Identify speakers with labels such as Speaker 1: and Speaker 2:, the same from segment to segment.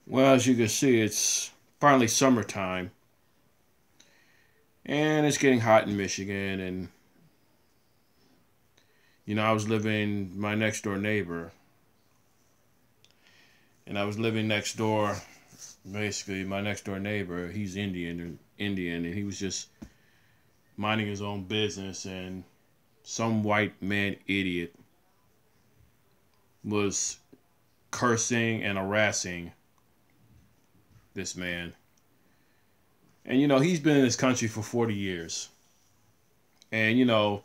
Speaker 1: Well, as you can see, it's finally summertime, and it's getting hot in Michigan. And I was living my next door neighbor, and I was living next door. Basically, my next door neighbor, he's Indian, and he was just minding his own business, and some white man idiot was cursing and harassing this man. And he's been in this country for 40 years. And the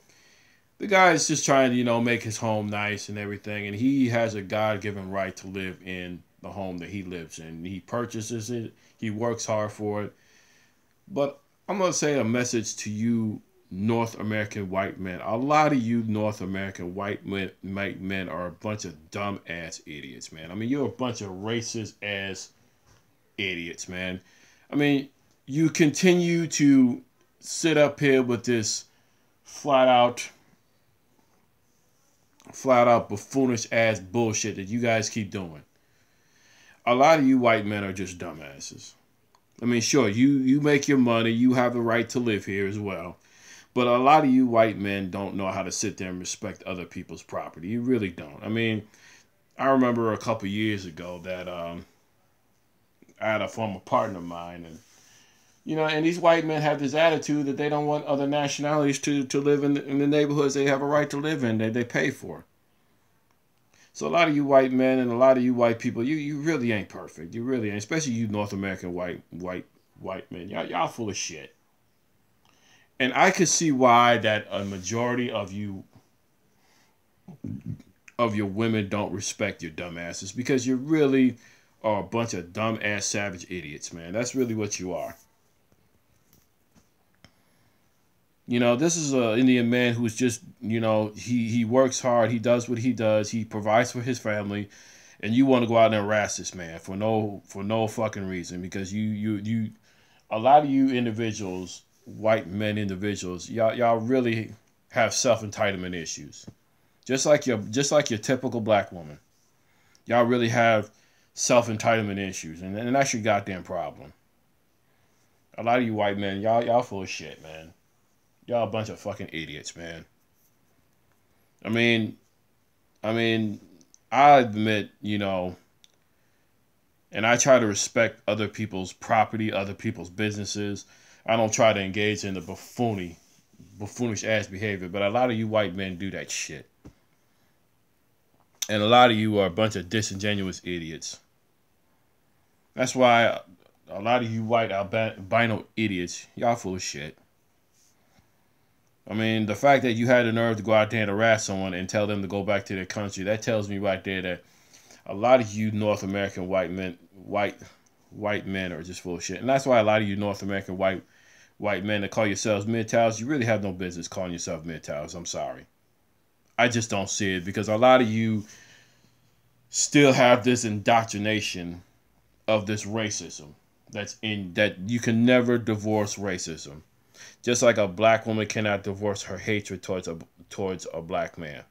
Speaker 1: guy is just trying to, make his home nice and everything. And he has a God given right to live in the home that he lives in. He purchases it, he works hard for it. But I'm going to say a message to you, North American white men. A lot of you North American white men are a bunch of dumb ass idiots, man. I mean, you're a bunch of racist ass idiots, man. I mean, you continue to sit up here with this flat out buffoonish ass bullshit that you guys keep doing. A lot of you white men are just dumbasses. I mean, sure, you make your money, you have the right to live here as well. But a lot of you white men don't know how to sit there and respect other people's property. You really don't. I mean, I remember a couple years ago that I had a former partner of mine, and and these white men have this attitude that they don't want other nationalities to live in the neighborhoods they have a right to live in, that they pay for. So a lot of you white men and a lot of you white people, you really ain't perfect. You really ain't, especially you North American white men. Y'all full of shit. And I could see why that a majority of your women don't respect your dumbasses, because you really are a bunch of dumb ass savage idiots, man. That's really what you are. This is an Indian man who's just, he works hard, he does what he does, he provides for his family, and you want to go out and harass this man for no fucking reason, because a lot of you individuals, white men individuals, y'all really have self entitlement issues, just like your typical black woman. Y'all really have self entitlement issues, and that's your goddamn problem. A lot of you white men, y'all full of shit, man. Y'all a bunch of fucking idiots, man. I mean, I mean, I admit, and I try to respect other people's property, other people's businesses. I don't try to engage in the buffoonish ass behavior, but a lot of you white men do that shit. And a lot of you are a bunch of disingenuous idiots. That's why a lot of you white albino idiots, y'all full of shit. I mean, the fact that you had the nerve to go out there and harass someone and tell them to go back to their country, that tells me right there that a lot of you North American white men are just full of shit. And that's why a lot of you North American white men that call yourselves MGTOWs, you really have no business calling yourself MGTOWs. I'm sorry. I just don't see it, because a lot of you still have this indoctrination of this racism that you can never divorce racism. Just like a black woman cannot divorce her hatred towards a black man.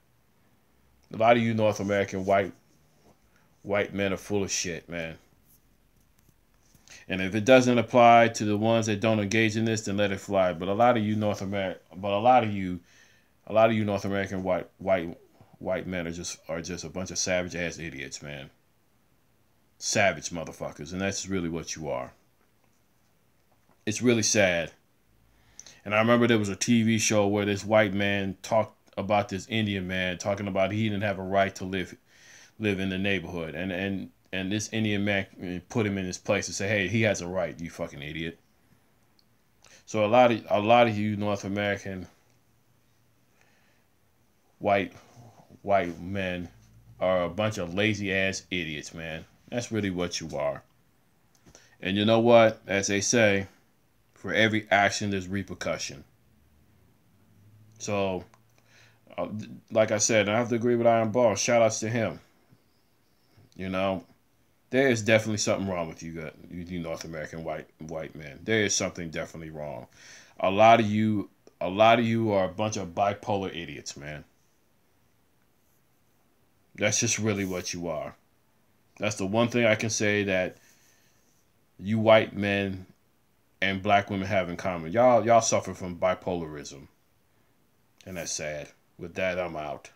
Speaker 1: A lot of you North American white men are full of shit, man. And if it doesn't apply to the ones that don't engage in this, then let it fly. But a lot of you North American white men are just a bunch of savage ass idiots, man. Savage motherfuckers, and that's really what you are. It's really sad. And I remember there was a TV show where this white man talked about this Indian man, talking about he didn't have a right to live in the neighborhood, and this Indian man put him in his place and say, "Hey, he has a right, you fucking idiot." So a lot of you North American white white men are a bunch of lazy ass idiots, man. That's really what you are. And you know what? As they say, for every action there's repercussion. So, uh, like I said, I have to agree with Iron Ball. Shout outs to him. You know, there is definitely something wrong with you North American white men. There is something definitely wrong. A lot of you, a lot of you are a bunch of bipolar idiots, man. That's just really what you are. That's the one thing I can say, that you white men and black women have in common. Y'all suffer from bipolarism. And that's sad. With that, I'm out.